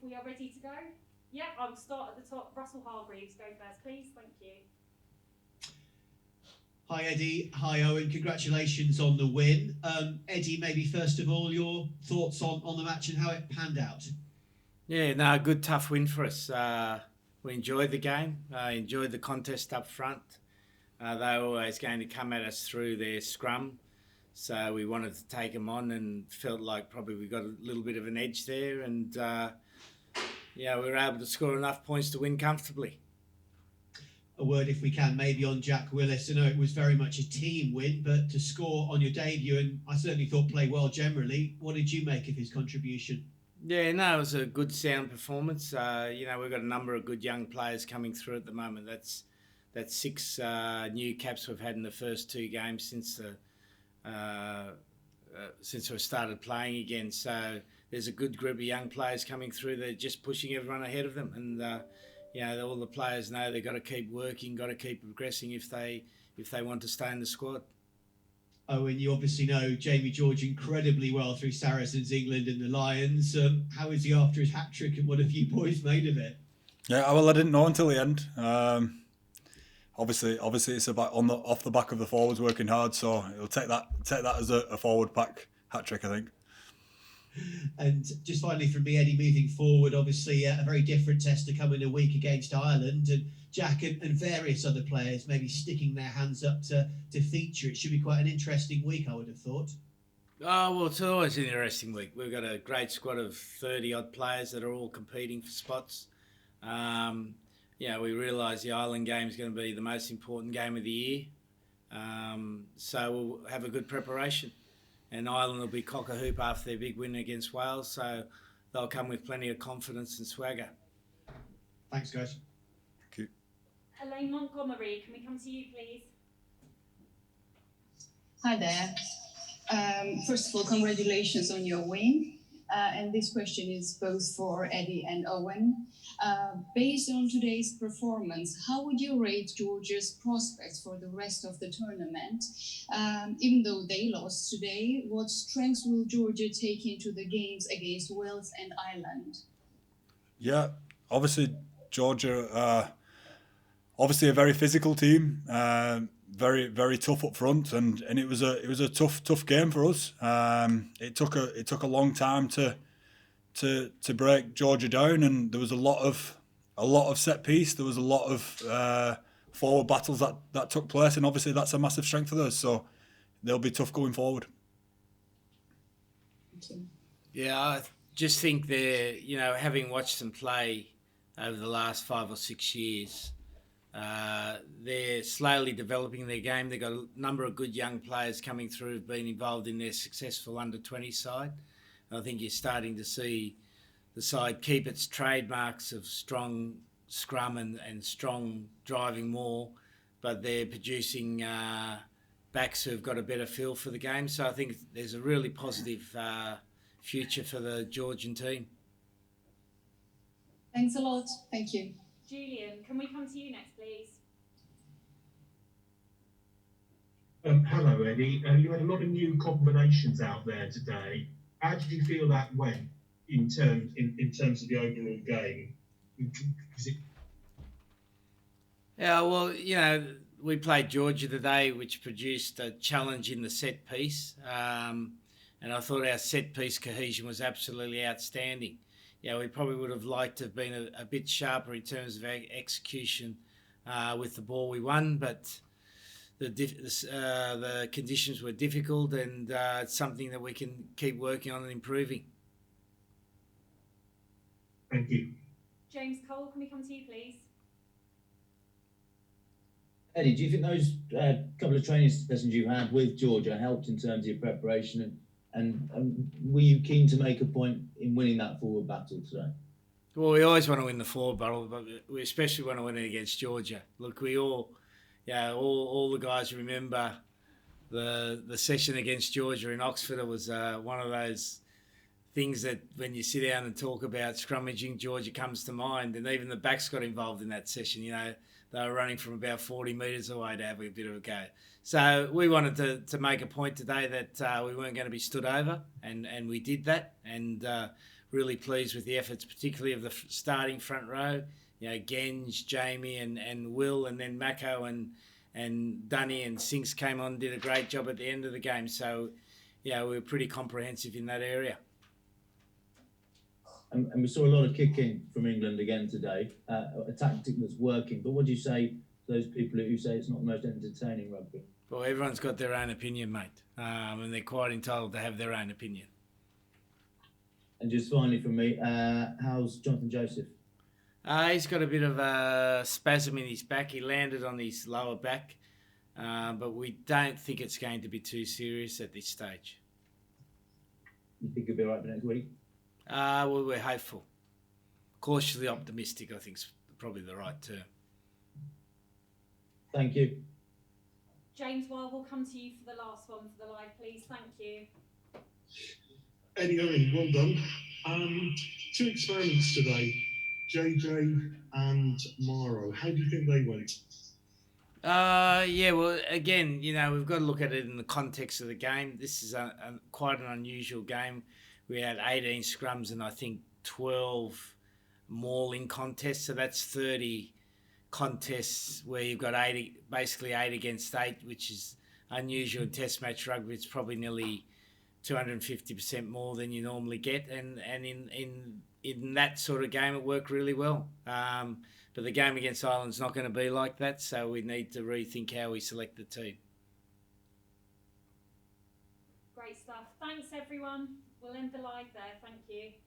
we are ready to go. Yep, I will start at the top. Russell Hargreaves, go first, please. Thank you. Hi Eddie, hi Owen, congratulations on the win. Eddie, maybe first of all, your thoughts on the match and how it panned out. Yeah, no, good tough win for us. We enjoyed the game, enjoyed the contest up front. They were always going to come at us through their scrum, so we wanted to take them on and felt like probably we got a little bit of an edge there, and we were able to score enough points to win comfortably. A word, if we can, maybe on Jack Willis. I know it was very much a team win, but to score on your debut, and I certainly thought play well generally. What did you make of his contribution? Yeah, no, it was a good sound performance. We've got a number of good young players coming through at the moment. That's 6 new caps we've had in the first 2 games since we started playing again. So there's a good group of young players coming through. They're just pushing everyone ahead of them, and all the players know they've got to keep working, got to keep progressing if they want to stay in the squad. Oh, and you obviously know Jamie George incredibly well through Saracens, England and the Lions. How is he after his hat-trick, and what have you boys made of it? Yeah, well, I didn't know until the end. Obviously, it's about off the back of the forwards working hard, so he'll take that as a forward pack hat-trick, I think. And just finally from me, Eddie, moving forward, obviously a very different test to come in a week against Ireland, and Jack and various other players maybe sticking their hands up to feature. It should be quite an interesting week, I would have thought. Oh, well, it's always an interesting week. We've got a great squad of 30-odd players that are all competing for spots. We realise the Ireland game is going to be the most important game of the year. So we'll have a good preparation. And Ireland will be cock-a-hoop after their big win against Wales, so they'll come with plenty of confidence and swagger. Thanks, guys. Thank you. Elaine Montgomery, can we come to you, please? Hi there. First of all, congratulations on your win. And this question is both for Eddie and Owen. Based on today's performance, how would you rate Georgia's prospects for the rest of the tournament? Even though they lost today, what strengths will Georgia take into the games against Wales and Ireland? Yeah, obviously Georgia, obviously a very physical team, very very tough up front, and it was a tough game for us. It took a long time to break Georgia down, and there was a lot of set piece. There was a lot of forward battles that took place, and obviously that's a massive strength for us. So they'll be tough going forward. Yeah, I just think they're, having watched them play over the last 5 or 6 years, they're slowly developing their game. They've got a number of good young players coming through who've been involved in their successful under-20 side. I think you're starting to see the side keep its trademarks of strong scrum and strong driving more, but they're producing backs who've got a better feel for the game. So I think there's a really positive future for the Georgian team. Thanks a lot. Thank you. Julian, can we come to you next, please? Hello, Eddie. You had a lot of new combinations out there today. How did you feel that went in terms of the overall game? Yeah, well, we played Georgia today, which produced a challenge in the set piece, and I thought our set piece cohesion was absolutely outstanding. We probably would have liked to have been a bit sharper in terms of execution with the ball we won, but the conditions were difficult, and it's something that we can keep working on and improving. Thank you. James Cole, can we come to you, please? Eddie, do you think those couple of training sessions you had with Georgia helped in terms of your preparation, and were you keen to make a point in winning that forward battle today? Well, we always want to win the forward battle, but we especially want to win it against Georgia. Look, we all the guys remember the session against Georgia in Oxford. It was one of those things that when you sit down and talk about scrummaging, Georgia comes to mind, and even the backs got involved in that session. They were running from about 40 metres away to have a bit of a go. So we wanted to make a point today that we weren't going to be stood over, and we did that. And really pleased with the efforts, particularly of the starting front row. You know, Genge, Jamie and Will, and then Mako and Dunny and Sinks came on, did a great job at the end of the game. So, yeah, we were pretty comprehensive in that area. And we saw a lot of kicking from England again today, a tactic that's working. But what do you say to those people who say it's not the most entertaining rugby? Well, everyone's got their own opinion, mate, and they're quite entitled to have their own opinion. And just finally from me, how's Jonathan Joseph? He's got a bit of a spasm in his back. He landed on his lower back, but we don't think it's going to be too serious at this stage. You think he'll be all right for next week? Well, we're hopeful. Cautiously optimistic, I think, is probably the right term. Thank you. James, well, we'll come to you for the last one for the live, please. Thank you. Eddie Owen, well done. 2 experiments today, JJ and Maro. How do you think they went? Yeah, well, again, you know, we've got to look at it in the context of the game. This is quite an unusual game. We had 18 scrums and I think 12 mauling contests, so that's 30 contests where you've got basically 8 against 8, which is unusual in Test match rugby. It's probably nearly 250% more than you normally get, and in that sort of game it worked really well. But the game against Ireland's not going to be like that, so we need to rethink how we select the team. Great stuff. Thanks, everyone. We'll end the live there. Thank you.